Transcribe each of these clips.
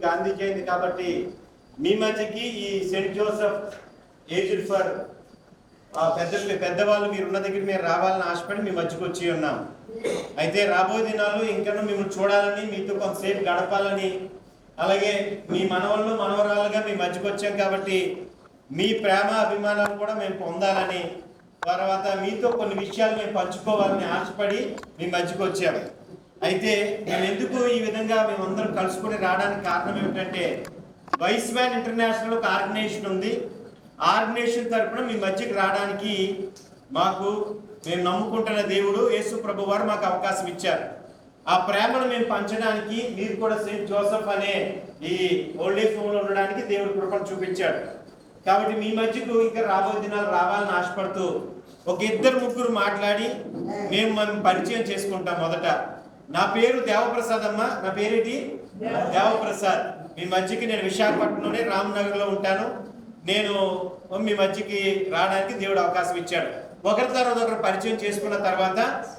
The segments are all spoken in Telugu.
గాంధీ జయంతి కాబట్టి మీ మధ్యకి ఈ సెయింట్ జోసెఫ్ ఏజ్డ్ ఫర్ పెద్దవాళ్ళు మీరు ఉన్న దగ్గర మీరు రావాలని ఆశపడి మీ మధ్యకి వచ్చి ఉన్నాం. అయితే రాబోయే దినాలు ఇంకా మిమ్మల్ని చూడాలని, మీతో కొంతసేపు గడపాలని, అలాగే మీ మనవళ్ళు మనవరాలుగా మీ మధ్యకి వచ్చాం కాబట్టి మీ ప్రేమ అభిమానాలు కూడా మేము పొందాలని, తర్వాత మీతో కొన్ని విషయాలు మేము పంచుకోవాలని ఆశపడి మీ మధ్యకి వచ్చాము. అయితే మేము ఎందుకు ఈ విధంగా మేమందరం కలుసుకొని రావడానికి కారణం ఏమిటంటే, వైస్ మ్యాన్ ఇంటర్నేషనల్ ఒక ఆర్గనైజేషన్ ఉంది. ఆర్గనైజేషన్ తరఫున మీ మధ్యకి రావడానికి మేము నమ్ముకుంటున్న దేవుడు యేసు ప్రభు వారు మాకు అవకాశం ఇచ్చారు. ఆ ప్రేమను మేము పంచడానికి మీరు కూడా సెయింట్ జోసెఫ్ అనే ఈ ఓల్డ్ ఏజ్ హోమ్లో ఉండడానికి దేవుడు కృపను చూపించాడు. కాబట్టి మీ మధ్యకు ఇంకా రాబోయే దినాలు రావాలని ఆశపడుతూ ఒక 2-3 మాట్లాడి మేము పరిచయం చేసుకుంటాం. మొదట నా పేరు దేవప్రసాద్ అమ్మ. నా పేరేంటి? దేవప్రసాద్. మీ మధ్యకి నేను విశాఖపట్నంలోనే రామ్నగర్లో ఉంటాను. నేను మీ మధ్యకి రావడానికి దేవుడు అవకాశం ఇచ్చాడు. ఒకరి తర్వాత ఒకరు పరిచయం చేసుకున్న తర్వాత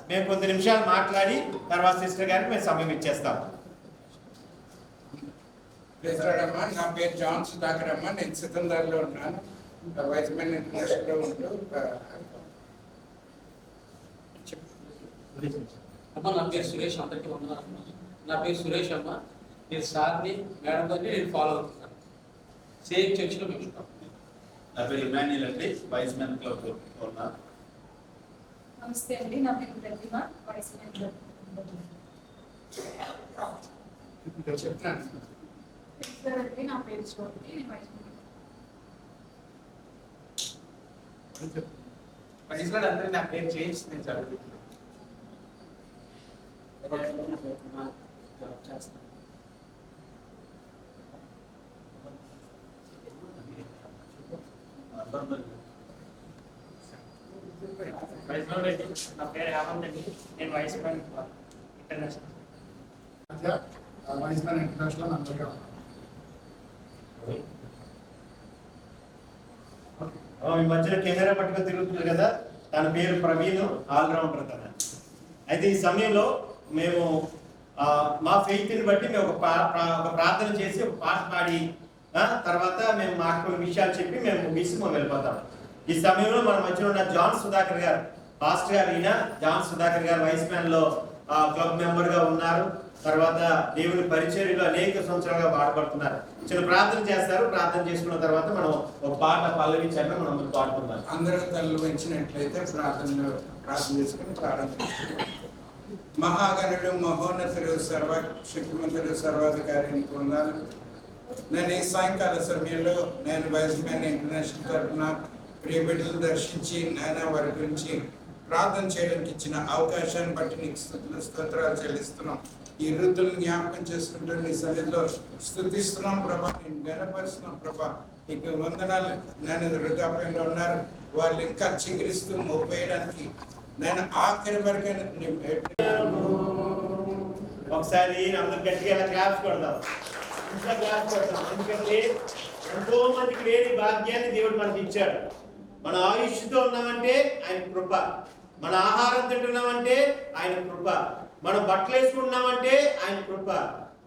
మేము కొద్ది నిమిషాలు మాట్లాడి తర్వాత సిస్టర్ గారికి మేము సమయం ఇచ్చేస్తాం. నా పేరు జాన్ సుధాకర్ అమ్మ. నేను సితందర్లో ఉన్నాను. వైస్ మ్యాన్ ఇంటర్నేషనల్లో ఉంటూ అమ్మ. నా పేరు సురేష్. అందరికీ వందనాలు. నా పేరు సురేష్ అమ్మ. నేను సార్ని మేడం గారిని నేను ఫాలో అవుతున్నాను. సేమ్ చర్చిలో మేము ఉంటాం. నా పేరు ఇమాన్యుయల్ అండి. వైస్ మ్యాన్ క్లబ్ ఉన్నా. నమస్తే అండి. నా పేరు ప్రతిమ. వైస్ మ్యాన్ క్లబ్ చెప్తున్నాను. నా పేరు జ్యోతి. నేను వైస్ మ్యాన్. అందరికీ నా పేరు చేంజ్. నేను చదువుతున్నాను. నా పేరు హేమంత్ అండి. నేను vice man international. Vice man international అందరికీ మీ మధ్యలో కెమెరా పట్టుకొని తిరుగుతున్నారు కదా, తన పేరు ప్రవీణ్. ఆల్రౌండర్ తన. అయితే ఈ సమయంలో మేము మా ఫెయిత్ని బట్టి మేము ఒక ప్రార్థన చేసి ఒక పాట పాడి తర్వాత మేము మాకు విషయాలు చెప్పి మేము ముగిసి మేము వెళ్ళిపోతాం. ఈ సమయంలో మన మధ్యలో ఉన్న జాన్ సుధాకర్ గారు, పాస్టర్ గారు. ఈయన జాన్ సుధాకర్ గారు వైస్ మ్యాన్ లో క్లబ్ మెంబర్ గా ఉన్నారు. తర్వాత దేవుని పరిచర్యలో అనేక సంవత్సరాలుగా బాధపడుతున్నారు. చిన్న ప్రార్థన చేస్తారు. ప్రార్థన చేసుకున్న తర్వాత మనం ఒక పాట పల్లవించాక మనం అందరూ పాడుకుంటాం. అందరూ తల్లు పెంచినట్లయితే ప్రార్థన చేసుకుని ప్రారంభించారు. మహాగణుడు, మహోన్నతుడు, సర్వశక్తిమంతుడు, సర్వాధికారిని పొందాలి. నేను ఈ సాయంకాల సమయంలో నేను వైస్ మ్యాన్ ఇంటర్నేషనల్ తరఫున ప్రియ బిడ్డలు దర్శించి నాయన వారి గురించి ప్రార్థన చేయడానికి ఇచ్చిన అవకాశాన్ని బట్టి నీకు స్తోత్రాలు చెల్లిస్తున్నాం. ఈ వృద్ధులను జ్ఞాపకం చేసుకుంటూ నీ సన్నిధిలో స్తుతిస్తున్నాం ప్రభా. నేను గణపరుస్తున్నాం ప్రభా. నీకు వందనాలు. నేను వృద్ధాప్యంలో ఉన్నారు. వాళ్ళు ఇంకా చిగురిస్తూ మోపేయడానికి నేను ఆఖరి వరకు ఒకసారి అందరు గట్టిగా క్లాప్స్ కొడదాం. ఇంకా క్లాప్స్ కొడతాం. ఎందుకంటే ఎంతో మందికి లేని భాగ్యాన్ని దేవుడు మనకి ఇచ్చాడు. మన ఆయుష్తో ఉన్నామంటే ఆయన కృప. మన ఆహారం తింటున్నామంటే ఆయన కృప. మనం బట్టలు వేసుకుంటున్నామంటే ఆయన కృప.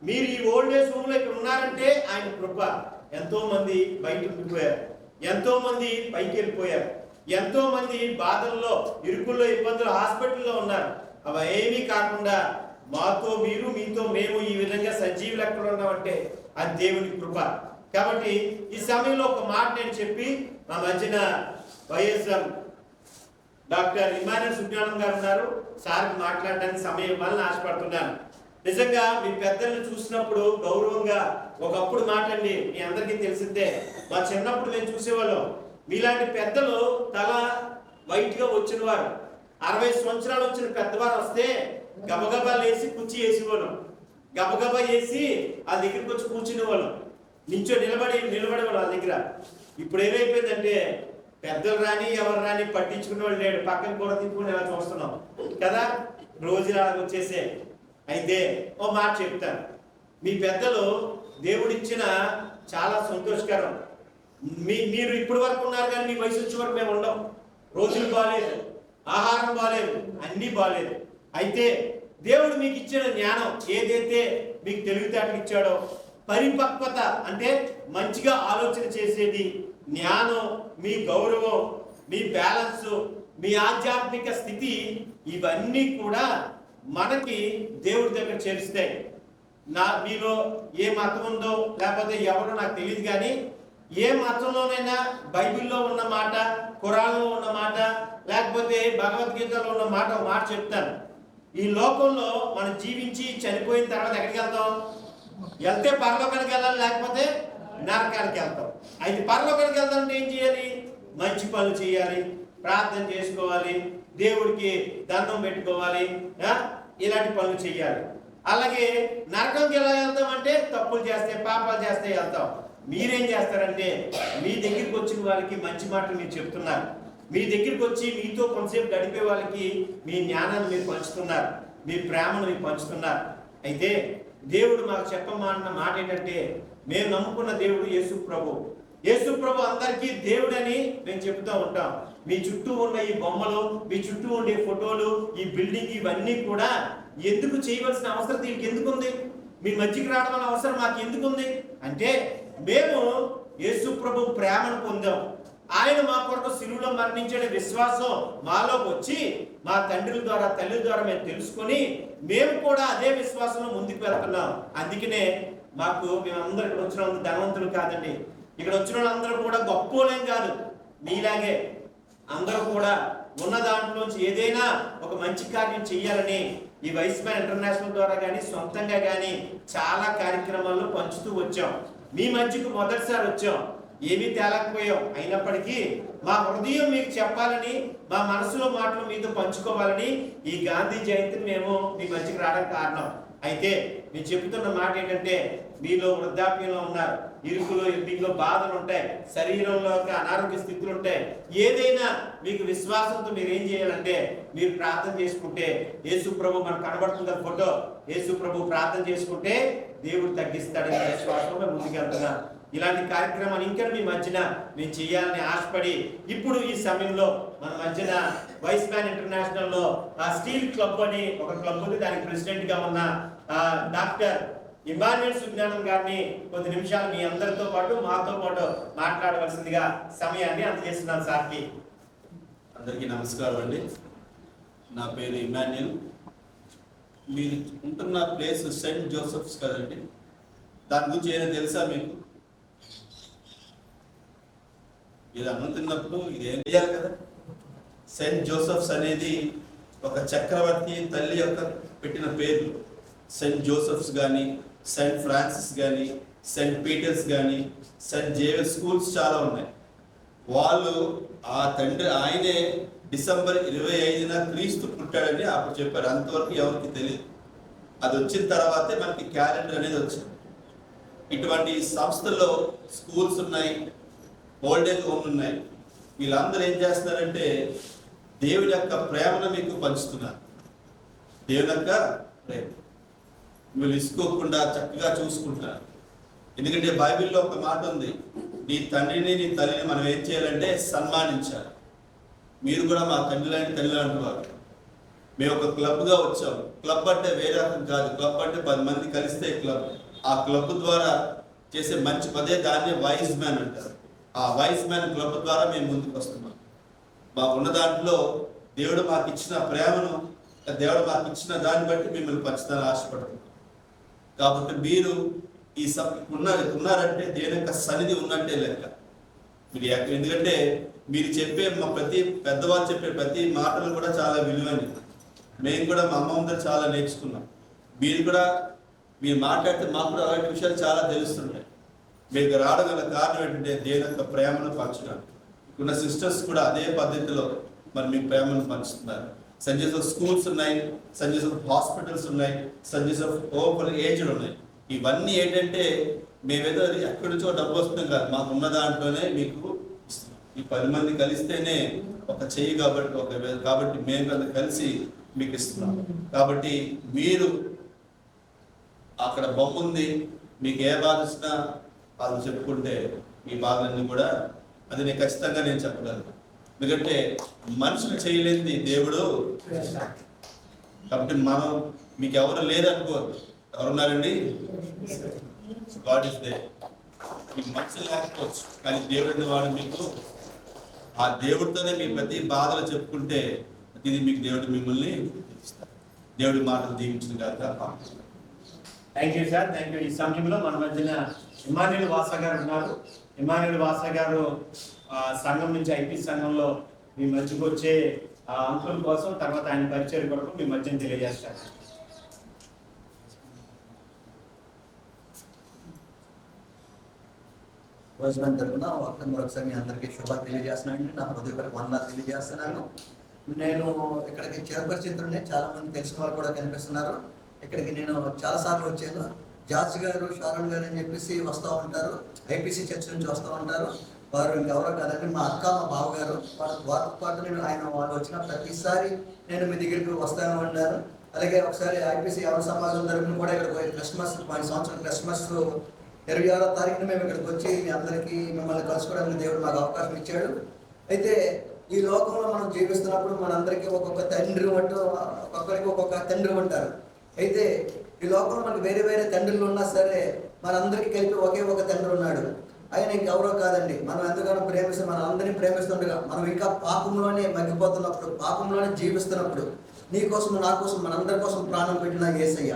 మీరు ఈ ఓల్డ్ ఏజ్ హోమ్ లో ఇక్కడ ఉన్నారంటే ఆయన కృప. ఎంతో మంది బయట ఉండిపోయారు. ఎంతో మంది పైకి వెళ్ళిపోయారు. ఎంతో మంది బాధల్లో, ఇరుకుల్లో, ఇబ్బందులు, హాస్పిటల్లో ఉన్నారు. అవి ఏమీ కాకుండా మాతో మీరు, మీతో మేము ఈ విధంగా సజీవులు ఎక్కడ ఉన్నామంటే అది దేవుని కృప. కాబట్టి ఈ సమయంలో ఒక మాట నేను చెప్పి మా మధ్యన వైఎస్ఆర్ డాక్టర్ ఇమాన్యుయల్ సుజ్ఞానం గారు ఉన్నారు. సార్కి మాట్లాడడానికి సమయం ఇవ్వాలని ఆశపడుతున్నాను. నిజంగా మీ పెద్దల్ని చూసినప్పుడు గౌరవంగా ఒకప్పుడు మాటండి మీ అందరికీ తెలిసిందే. మా చిన్నప్పుడు నేను చూసేవాళ్ళం. మీలాంటి పెద్దలు తల వైట్గా వచ్చిన వారు, 60 సంవత్సరాలు వచ్చిన పెద్దవారు వస్తే గబగబా లేసి కుర్చీ వేసేవాళ్ళం. గబగబా వేసి ఆ దగ్గరికి వచ్చి కూర్చునే వాళ్ళం. నిలబడేవాళ్ళు ఆ దగ్గర. ఇప్పుడు ఏమైపోయిందంటే పెద్దలు రాని ఎవరు రాని పట్టించుకునే వాళ్ళు లేడు. పక్కన కూడా తిప్పుకుని ఎలా చూస్తున్నాం కదా, రోజులు అలా వచ్చేసే. అయితే ఓ మాట చెప్తాను. మీ పెద్దలు దేవుడిచ్చిన చాలా సంతోషకరం. మీరు ఇప్పటి వరకు ఉన్నారు కానీ మీ వయసు వచ్చే వరకు మేము ఉండం. రోజులు బాగాలేదు, ఆహారం బాగాలేదు, అన్నీ బాగాలేదు. అయితే దేవుడు మీకు ఇచ్చిన జ్ఞానం ఏదైతే మీకు తెలివితేటలు ఇచ్చాడో, పరిపక్వత అంటే మంచిగా ఆలోచన చేసేది, జ్ఞానం, మీ గౌరవం, మీ బ్యాలెన్స్, మీ ఆధ్యాత్మిక స్థితి, ఇవన్నీ కూడా మనకి దేవుడి దగ్గర చేరుస్తాయి. మీలో ఏ మతం ఉందో లేకపోతే ఎవరో నాకు తెలియదు, కానీ ఏ మతంలోనైనా బైబిల్లో ఉన్న మాట, ఖురాన్లో ఉన్న మాట, లేకపోతే భగవద్గీతలో ఉన్న మాట, ఒక మాట చెప్తాను. ఈ లోకంలో మనం జీవించి చనిపోయిన తర్వాత ఎక్కడికి వెళ్తాం? వెళ్తే పరలోకానికి వెళ్ళాలి, లేకపోతే నరకానికి వెళ్తాం. అయితే పరలోకానికి వెళ్తామంటే ఏం చేయాలి? మంచి పనులు చేయాలి, ప్రార్థన చేసుకోవాలి, దేవుడికి దండం పెట్టుకోవాలి, ఇలాంటి పనులు చేయాలి. అలాగే నరకంకి ఎలా వెళ్తామంటే తప్పులు చేస్తే, పాపాలు చేస్తే వెళ్తాం. మీరేం చేస్తారంటే మీ దగ్గరికి వచ్చిన వాళ్ళకి మంచి మాటలు మీరు చెప్తున్నారు, మీ దగ్గరికి వచ్చి మీతో కొంతసేపు గడిపే వాళ్ళకి మీ జ్ఞానాన్ని మీరు పంచుతున్నారు, మీ ప్రేమను మీరు పంచుతున్నారు. అయితే దేవుడు మాకు చెప్పమన్న మాట ఏంటంటే, మేము నమ్ముకున్న దేవుడు యేసు ప్రభు. యేసు ప్రభు అందరికీ దేవుడని మేము చెప్తూ ఉంటాం. మీ చుట్టూ ఉన్న ఈ బొమ్మలు, మీ చుట్టూ ఉండే ఫోటోలు, ఈ బిల్డింగ్, ఇవన్నీ కూడా ఎందుకు చేయవలసిన అవసరం దీనికి ఎందుకు ఉంది? మీ మధ్యకి రావడం అనే అవసరం మాకు ఎందుకు ఉంది అంటే, మేము యేసు ప్రభు ప్రేమను పొందాం. ఆయన మా కొరకు సిలువలో మరణించే విశ్వాసం మాలోకి వచ్చి మా తండ్రుల ద్వారా, తల్లి ద్వారా మేము తెలుసుకొని మేము కూడా అదే విశ్వాసంలో ముందుకు వెళ్తున్నాం. అందుకనే మేమందరూ ఇక్కడ వచ్చిన వాళ్ళు ధనవంతులు కాదండి. ఇక్కడ వచ్చిన వాళ్ళందరూ కూడా గొప్పోలేం కాదు, మీలాగే అందరూ కూడా ఉన్న దాంట్లోంచి ఏదైనా ఒక మంచి కార్యం చెయ్యాలని ఈ వైస్ మ్యాన్ ఇంటర్నేషనల్ ద్వారా కానీ సొంతంగా కానీ చాలా కార్యక్రమాల్లో పంచుతూ వచ్చాం. మీ మధ్యకు మొదటిసారి వచ్చాం, ఏమీ తేలకపోయాం. అయినప్పటికీ మా హృదయం మీకు చెప్పాలని, మా మనసులో మాటలు మీతో పంచుకోవాలని ఈ గాంధీ జయంతిని మేము మీ మధ్యకి రావడం కారణం. అయితే నేను చెబుతున్న మాట ఏంటంటే, మీలో వృద్ధాప్యంలో ఉన్నారు, ఇరుకులో ఇరుకులో బాధలు ఉంటాయి, శరీరంలో అనారోగ్య స్థితులు ఉంటాయి. ఏదైనా మీకు విశ్వాసంతో మీరు ఏం చేయాలంటే, మీరు ప్రార్థన చేసుకుంటే, యేసు ప్రభు మనకు కనబడుతుంది ఫోటో, యేసు ప్రభు ప్రార్థన చేసుకుంటే దేవుడు తగ్గిస్తాడని విశ్వాసంలో ముందుకెళ్తున్నాను. ఇలాంటి కార్యక్రమాలు ఇంకా మీ మధ్యన మేము చేయాలని ఆశపడి, ఇప్పుడు ఈ సమయంలో మన మధ్యన వైస్ మ్యాన్ ఇంటర్నేషనల్ లో స్టీల్ క్లబ్ అని ఒక క్లబ్ ఉంది. దానికి ప్రెసిడెంట్ గా ఉన్న డాక్టర్ ఇమాన్యుయల్ సుజ్ఞానం గారిని కొద్ది నిమిషాలు మీ అందరితో పాటు మాతో పాటు మాట్లాడవలసిందిగా సమయాన్ని అందజేస్తున్నాను సార్కి. అందరికీ నమస్కారం అండి. నా పేరు ఇమాన్యుయల్. మీరు ఉంటున్న ప్లేస్ సెయింట్ జోసెఫ్స్ కదండి, దాని గురించి ఏదైనా తెలుసా మీకు? ఇది అన్నంతున్నప్పుడు ఇది ఏం చేయాలి కదా. సెయింట్ జోసెఫ్స్ అనేది ఒక చక్రవర్తి తల్లి యొక్క పెట్టిన పేర్లు. సెయింట్ జోసెఫ్స్ కానీ, సెయింట్ ఫ్రాన్సిస్ కానీ, సెయింట్ పీటర్స్ కానీ, సెయింట్ జేవియర్ స్కూల్స్ చాలా ఉన్నాయి. వాళ్ళు ఆ తండ్రి ఆయనే డిసెంబర్ 25న క్రీస్తు పుట్టాడని అప్పుడు చెప్పారు. అంతవరకు ఎవరికి తెలియదు. అది వచ్చిన తర్వాతే మనకి క్యాలెండర్ అనేది వచ్చింది. ఇటువంటి సంస్థల్లో స్కూల్స్ ఉన్నాయి, ఓల్డ్ ఏజ్ హోమ్ ఉన్నాయి. వీళ్ళందరూ ఏం చేస్తున్నారంటే దేవుని యొక్క ప్రేమను మీకు పంచుతున్నారు. దేవుని యొక్క ప్రేమ వీళ్ళు ఇసుకోకుండా చక్కగా చూసుకుంటారు. ఎందుకంటే బైబిల్లో ఒక మాట ఉంది, నీ తండ్రిని నీ తల్లిని మనం ఏం చేయాలంటే సన్మానించాలి. మీరు కూడా మా తండ్రి లాంటి తల్లి అంటున్నారు. మేము ఒక క్లబ్గా వచ్చాము. క్లబ్ అంటే వేరే రకం కాదు. క్లబ్ అంటే 10 మంది కలిస్తే క్లబ్. ఆ క్లబ్ ద్వారా చేసే మంచి పదే దాన్ని వైస్ మ్యాన్ అంటారు. ఆ వైస్ మ్యాన్ క్లబ్ ద్వారా మేము ముందుకు వస్తున్నాం. మాకున్న దాంట్లో దేవుడు మాకు ఇచ్చిన ప్రేమను, దేవుడు మాకు ఇచ్చిన దాన్ని బట్టి మిమ్మల్ని పంచుతాను ఆశపడుతున్నాం. కాబట్టి మీరు ఈ ఉన్నారంటే దేవుని యొక్క సన్నిధి ఉన్నట్టే లెక్క. మీరు ఎందుకంటే మీరు చెప్పే మా ప్రతి పెద్దవాళ్ళు చెప్పే ప్రతి మాటలు కూడా చాలా విలువైనవి. మేము కూడా మా అమ్మ చాలా నేర్చుకున్నాం. మీరు మాట్లాడితే మాకు కూడా అలాంటి విషయాలు చాలా తెలుస్తుంటాయి. మీకు రావడం కారణం ఏంటంటే దేవుని యొక్క ప్రేమను పంచడం. ఉన్న సిస్టర్స్ కూడా అదే పద్ధతిలో మరి మీకు ప్రేమను పంచుతున్నారు. సెయింట్ జోసెఫ్ స్కూల్స్ ఉన్నాయి, సెయింట్ జోసెఫ్ హాస్పిటల్స్ ఉన్నాయి, సెయింట్ జోసెఫ్ ఓవర్ ఏజ్డ్ ఉన్నాయి. ఇవన్నీ ఏంటంటే మేమేదో ఎక్కడి నుంచో డబ్బు వస్తున్నాం కాదు, మాకున్న దాంట్లోనే మీకు ఇస్తున్నాం. ఈ 10 మంది కలిస్తేనే ఒక చెయ్యి కాబట్టి మేము కదా కలిసి మీకు ఇస్తున్నాం. కాబట్టి మీరు అక్కడ బొమ్మ ఉంది, మీకు ఏ బాధ వచ్చినా వాళ్ళు చెప్పుకుంటే ఈ బాధలన్నీ కూడా అది నేను ఖచ్చితంగా నేను చెప్పగలను. ఎందుకంటే మనుషులు చేయలేనిది దేవుడు. కాబట్టి మనం మీకు ఎవరు లేరనుకోవద్దు. ఎవరున్నారండి? God is there. మీకు మనసు లేకపోవచ్చు, కానీ దేవుడిని వాడు మీకు ఆ దేవుడితోనే మీ ప్రతి బాధలు చెప్పుకుంటే ఇది మీకు దేవుడు మిమ్మల్ని ఇస్తారు. దేవుడి మాటలు దీవించిన కాక. Thank you sir, thank you. ఈ సమయంలో మన మధ్యన ఇమాన్యుల్ వాసా గారు ఉన్నారు. ఇమాన్యుల్ వాసా గారు సంఘం నుంచి ఐపీ సంఘంలో మీ మధ్యకు వచ్చే అంకుల్ కోసం, తర్వాత ఆయన పరిచయం కొరకు మీ మధ్యన తెలియజేస్తారు. రోజున తరపున మరొకసారి మీ అందరికీ శుభాలు తెలియజేస్తున్నాను. నా హృదయపూర్వక వందనాలు తెలియజేస్తున్నాను. నేను ఇక్కడికి చిరపరిచితుడిని, చాలా మంది తెలిసిన వాళ్ళు కూడా కనిపిస్తున్నారు. ఇక్కడికి నేను చాలా సార్లు వచ్చాను. జార్జ్ గారు, షారోన్ గారు అని చెప్పేసి వస్తూ ఉంటారు, ఐపీసీ చర్చ్ నుంచి వస్తూ ఉంటారు. వారు ఇంకెవరో కాదండి, మా అక్క, మా బావగారు. వారితో పాటు నేను వాళ్ళు వచ్చిన ప్రతిసారి నేను మీ దగ్గరికి వస్తాను అన్నారు. అలాగే ఒకసారి ఐపీసీ ఎవరి సమాజం తరపున కూడా ఇక్కడికి క్రిస్మస్, మన సంవత్సరం క్రిస్మస్ 26వ తారీఖున మేము ఇక్కడికి వచ్చి మీ అందరికీ మిమ్మల్ని కలుసుకోవడానికి దేవుడు మాకు అవకాశం ఇచ్చాడు. అయితే ఈ లోకంలో మనం జీవిస్తున్నప్పుడు మనందరికీ ఒక్కొక్క తండ్రి అంటూ, ఒక్కొక్కరికి ఒక్కొక్క తండ్రి ఉంటారు. అయితే ఈ లోకంలో మనకి వేరే వేరే తండ్రులు ఉన్నా సరే మనందరికీ కలిపి ఒకే ఒక తండ్రి ఉన్నాడు. ఆయన ఇంకెవరో కాదండి. మనం ఎంతగానో ప్రేమిస్తే, మన అందరినీ ప్రేమిస్తుండగా మనం ఇంకా పాపంలోనే మగ్గిపోతున్నప్పుడు, పాపంలోనే జీవిస్తున్నప్పుడు నీ కోసం, నా కోసం, మనందరి కోసం ప్రాణం పెట్టిన యేసయ్య.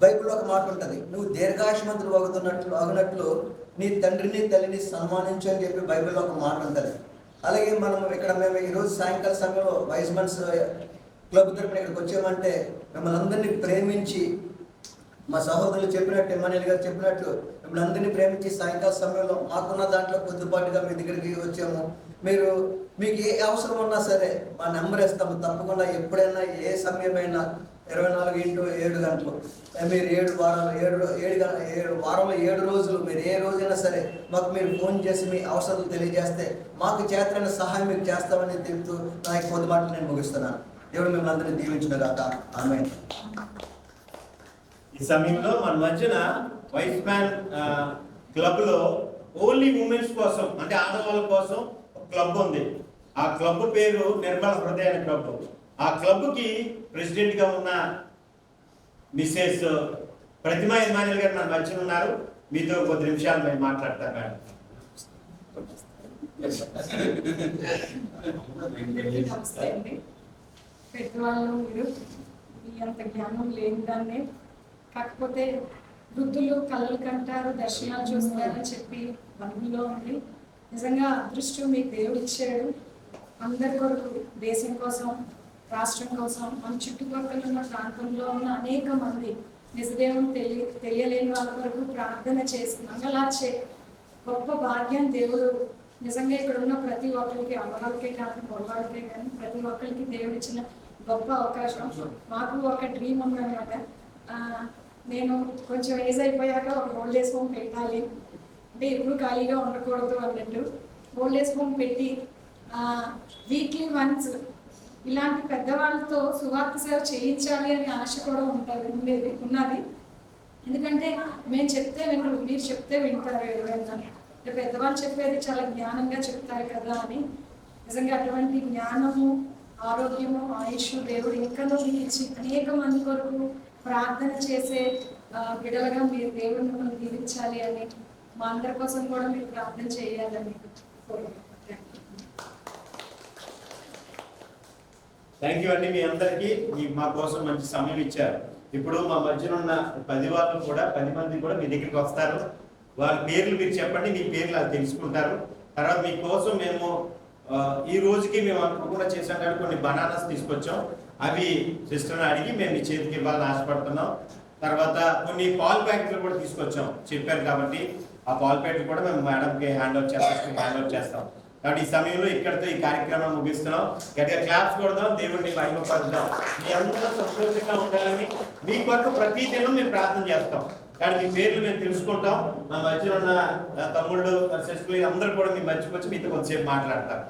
బైబిల్లో ఒక మాట ఉంటుంది, నువ్వు దీర్ఘాయుష్మంతులు అగినట్లు నీ తండ్రిని తల్లిని సన్మానించు అని చెప్పి బైబిల్లో ఒక మాట ఉంటుంది. అలాగే మనం ఇక్కడ మేము ఈరోజు సాయంకాల సమయంలో వైజ్మన్స్ క్లబ్ తరపున ఇక్కడికి వచ్చామంటే మిమ్మల్ని అందరినీ ప్రేమించి, మా సహోదరులు చెప్పినట్టు, ఎమ్మెల్యేలు గారు చెప్పినట్టు మిమ్మల్ని అందరినీ ప్రేమించి సాయంకాల సమయంలో మాకున్న దాంట్లో కొద్దిపాటుగా మీ దగ్గరికి వచ్చాము. మీకు ఏ అవసరం ఉన్నా సరే మా నెంబర్ ఇస్తాము. తప్పకుండా ఎప్పుడైనా ఏ సమయమైనా 24x7 గంటలు మీరు 7 వారంలో 7 రోజులు మీరు ఏ రోజైనా సరే మాకు మీరు ఫోన్ చేసి మీ అవసరాలు తెలియజేస్తే మాకు చేతనైన సహాయం మీకు చేస్తామని చెప్తూ నా కొద్ది మాటలు నేను ముగిస్తున్నాను. దేవుడు మిమ్మల్ని అందరినీ దీవించిన గాక. ఆమేన్. ఈ సమయంలో మన మధ్యన వైస్ మ్యాన్ క్లబ్ లో ఓన్లీ ఉమెన్స్ కోసం, అంటే ఆడవాళ్ళ కోసం ఒక క్లబ్ ఉంది. ఆ క్లబ్ పేరు నిర్మల హృదయ క్లబ్. ఆ క్లబ్ కి ప్రెసిడెంట్ గా ఉన్న మిసెస్ ప్రతిమా ఇమాన్యుల్ గారు మన మధ్యన ఉన్నారు. మీతో కొద్ది నిమిషాలు మేము మాట్లాడతారు మేడం. నమస్తే అండి. పెద్దవాళ్ళు మీరు మీ అంత జ్ఞానం లేని దాన్ని, కాకపోతే వృద్ధులు కళ్ళు కంటారు, దర్శనాలు చూస్తారని చెప్పి బైబిల్లో ఉంది. నిజంగా అదృష్టం మీకు దేవుడు ఇచ్చాడు. అందరి కొరకు, దేశం కోసం, రాష్ట్రం కోసం, మన చుట్టుపక్కల ఉన్న ప్రాంతంలో ఉన్న అనేక మంది నిజదేవం తెలియలేని వాళ్ళ కొరకు ప్రార్థన చేసి మంగళార్చే గొప్ప భాగ్యం దేవుడు నిజంగా ఇక్కడ ఉన్న ప్రతి ఒక్కరికి, అమ్మవారికే కానీ మగవాళ్ళకే కానీ ప్రతి ఒక్కరికి దేవుడు ఇచ్చిన గొప్ప అవకాశం. మాకు ఒక డ్రీమ్ ఉందన్నమాట. నేను కొంచెం ఏజ్ అయిపోయాక ఒక ఓల్డ్ ఏజ్ హోమ్ పెట్టాలి, అంటే ఎప్పుడు ఖాళీగా ఉండకూడదు అన్నట్టు ఓల్డ్ ఏజ్ హోమ్ పెట్టి వీక్లీ వన్స్ ఇలాంటి పెద్దవాళ్ళతో సువార్త సేవ చేయించాలి అనే ఆశ కూడా ఉన్నది. ఎందుకంటే మేము చెప్తే వినరు, మీరు చెప్తే వింటారు ఎవరైనా. పెద్దవాళ్ళు చెప్పేది చాలా జ్ఞానంగా చెప్తారు కదా అని. నిజంగా అటువంటి జ్ఞానము, ఆరోగ్యము, ఆయుష్ దేవుడు ఇంకా మీకు ఇచ్చి అనేక మంది కొరకు ప్రార్థన చేసే బిడ్డలుగా మీరు దేవుడు మిమ్మల్ని దీవించాలి అని, మా అందరి కోసం కూడా మీరు ప్రార్థన చేయాలని థ్యాంక్ యూ అండి. మీ అందరికీ మా కోసం మంచి సమయం ఇచ్చారు. ఇప్పుడు మా మధ్యన ఉన్న 10 వాళ్ళు కూడా 10 మంది కూడా మీ దగ్గరికి వస్తారు. వాళ్ళ పేర్లు మీరు చెప్పండి, మీ పేర్లు అది తెలుసుకుంటారు. తర్వాత మీకోసం మేము ఈ రోజుకి మేము అనుకోకుండా చేసాం కానీ కొన్ని బనానాస్ తీసుకొచ్చాం. అవి సిస్టర్ని అడిగి మేము మీ చేతికి ఇవ్వాలని ఆశపడుతున్నాం. తర్వాత కొన్ని పాల్ ప్యాకెట్లు కూడా తీసుకొచ్చాం, చెప్పారు కాబట్టి ఆ పాల్ ప్యాకెట్లు కూడా మేము మేడంకి హ్యాండ్ ఓవర్ చేస్తాం. కాబట్టి ఈ సమయంలో ఇక్కడితో ఈ కార్యక్రమం ముగిస్తున్నాం. గట్టిగా క్లాప్స్ కొడదాం, దేవుడిని మహిమపరుద్దాం. మీ అందరూ సంతోషంగా ఉండాలని మీ కొరకు ప్రతి దినం మేము ప్రార్థన చేస్తాం. కానీ మీ పేర్లు మేము తెలుసుకుంటాం. మా మధ్యలో ఉన్న తమ్ముళ్ళు, సిస్టర్లు అందరూ కూడా మీ మధ్యకి వచ్చి మీతో కొంతసేపు మాట్లాడతారు.